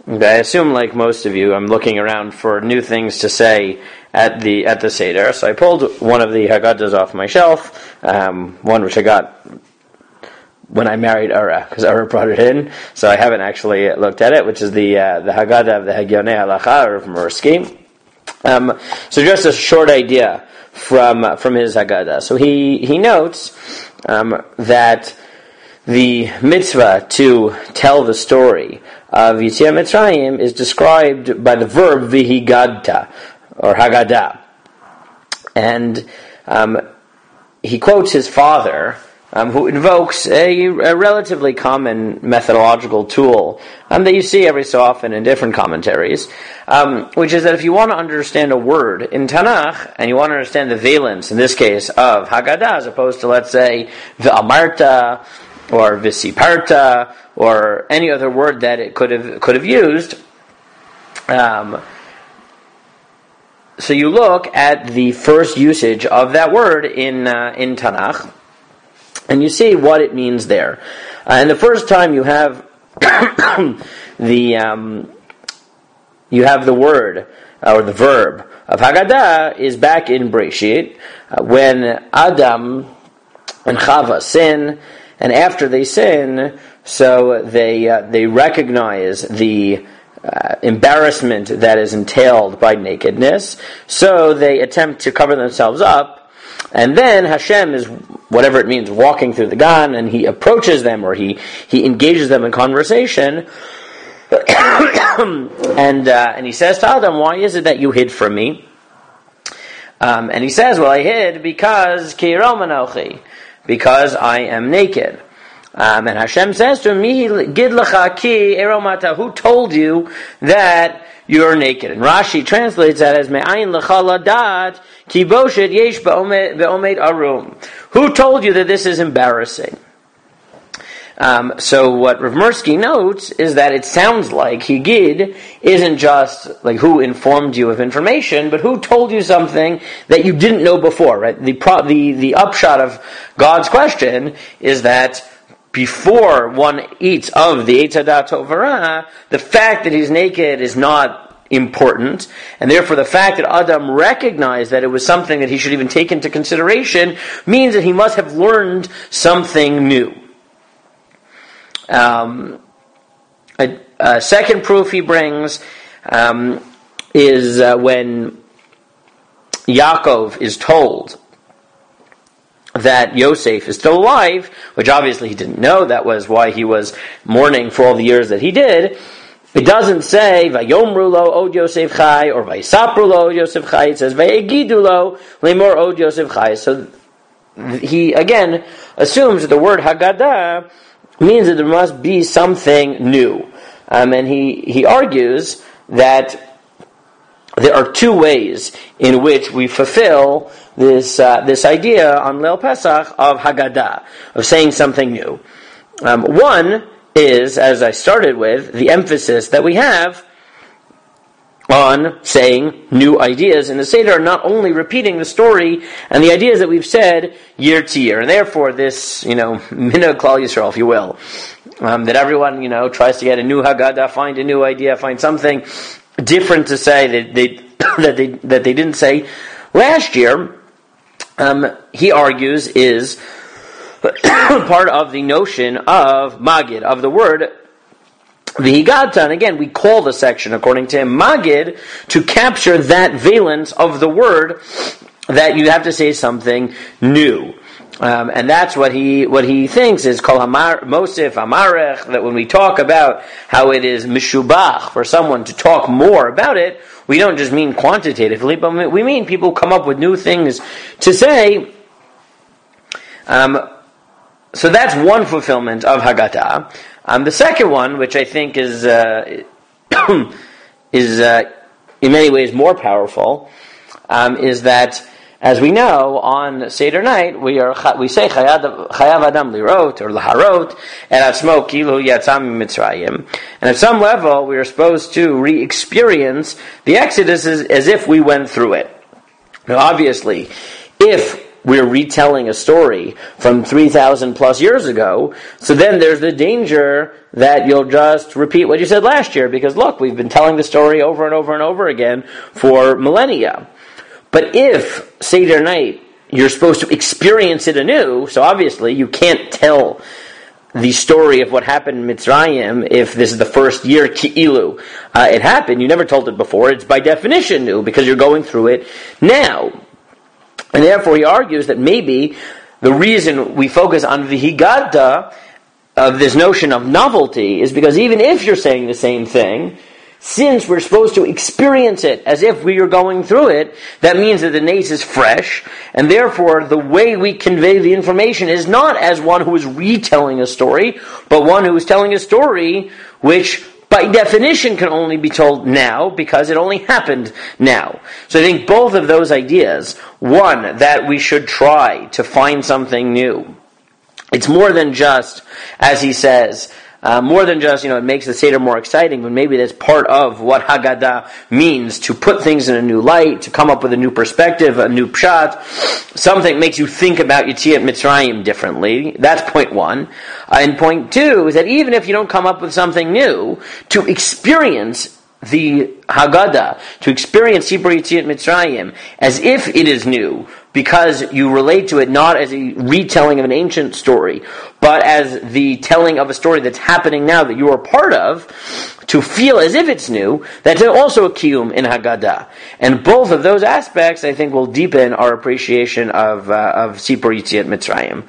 I assume, like most of you, I'm looking around for new things to say at the Seder. So I pulled one of the Haggadahs off my shelf, one which I got when I married Ura, because Ura brought it in. So I haven't actually looked at it, which is the Haggadah of the Hagyonei Halacha, or from Mursky. So just a short idea from his Haggadah. So he notes that the mitzvah to tell the story of Yetziat Mitzrayim is described by the verb vihigadta, or Haggadah. And he quotes his father, who invokes a relatively common methodological tool that you see every so often in different commentaries, which is that if you want to understand a word in Tanakh, and you want to understand the valence, in this case, of Haggadah, as opposed to, let's say, v'amarta, or visiparta, or any other word that it could have used. So you look at the first usage of that word in Tanakh, and you see what it means there. And the first time you have you have the word or the verb of Haggadah is back in Breshit, when Adam and Chava sin. And after they sin, so they recognize the embarrassment that is entailed by nakedness. So they attempt to cover themselves up. And then Hashem is, whatever it means, walking through the Gan, and he approaches them, or he engages them in conversation. and he says to Adam, "Why is it that you hid from me?" And he says, "Well, I hid because Kirom Anochi, because I am naked." And Hashem says to him, "Gid lecha ki eromata." Who told you that you're naked? And Rashi translates that as me'ayin lecha ladat ki boshet yesh be'omed arum. Who told you that this is embarrassing? So what Rav Mursky notes is that it sounds like Higid isn't just like who informed you of information, but who told you something that you didn't know before, right? The upshot of God's question is that before one eats of the Eitz Hadat Tov V'Ra, the fact that he's naked is not important, and therefore the fact that Adam recognized that it was something that he should even take into consideration means that he must have learned something new. A second proof he brings is when Yaakov is told that Yosef is still alive, which obviously he didn't know. That was why he was mourning for all the years that he did. It doesn't say Vayomru lo od Yosef chai or Vayisapru lo od Yosef chai. It says Vayegidu lo lemor od Yosef chai. So he again assumes that the word Haggadah means that there must be something new. And he argues that there are two ways in which we fulfill this idea on Leil Pesach of Haggadah, of saying something new. One is, as I started with, the emphasis that we have on saying new ideas in the Seder, not only repeating the story and the ideas that we've said year to year. And therefore this, Minhag Klal Yisrael, if you will, that everyone, tries to get a new Haggadah, find a new idea, find something different to say that they didn't say last year, he argues is part of the notion of Maggid, of the word Vihigata. And again, we call the section, according to him, Maggid, to capture that valence of the word that you have to say something new. And that's what he thinks is Kol Mosif Amarech, that when we talk about how it is Mishubach for someone to talk more about it, we don't just mean quantitatively, but we mean people come up with new things to say. So that's one fulfillment of Haggadah. The second one, which I think is in many ways more powerful, is that, as we know, on Seder night we say Chayav Adam Lirot or Laharot and Atzmo Kilu Yatzam Mitzrayim, and at some level we are supposed to re-experience the Exodus as if we went through it. Now, obviously, if we're retelling a story from 3,000 plus years ago, so then there's the danger that you'll just repeat what you said last year, because look, we've been telling the story over and over and over again for millennia. But if Seder night, you're supposed to experience it anew, so obviously you can't tell the story of what happened in Mitzrayim if this is the first year Ki'ilu it happened. You never told it before. It's by definition new because you're going through it now. And therefore he argues that maybe the reason we focus on Vihigata of this notion of novelty is because even if you're saying the same thing, since we're supposed to experience it as if we are going through it, that means that the nace is fresh, and therefore the way we convey the information is not as one who is retelling a story, but one who is telling a story which by definition can only be told now because it only happened now. So I think both of those ideas, one, that we should try to find something new. It's more than just, as he says, more than just, it makes the Seder more exciting, but maybe that's part of what Haggadah means, to put things in a new light, to come up with a new perspective, a new pshat, something that makes you think about Yetziat Mitzrayim differently. That's point one. And point two is that even if you don't come up with something new, to experience the Haggadah, to experience Sipur Yetziat Mitzrayim as if it is new, because you relate to it not as a retelling of an ancient story, but as the telling of a story that's happening now that you are part of, to feel as if it's new, that's also a kiyum in Haggadah. And both of those aspects, I think, will deepen our appreciation of Sipur Yetziat Mitzrayim.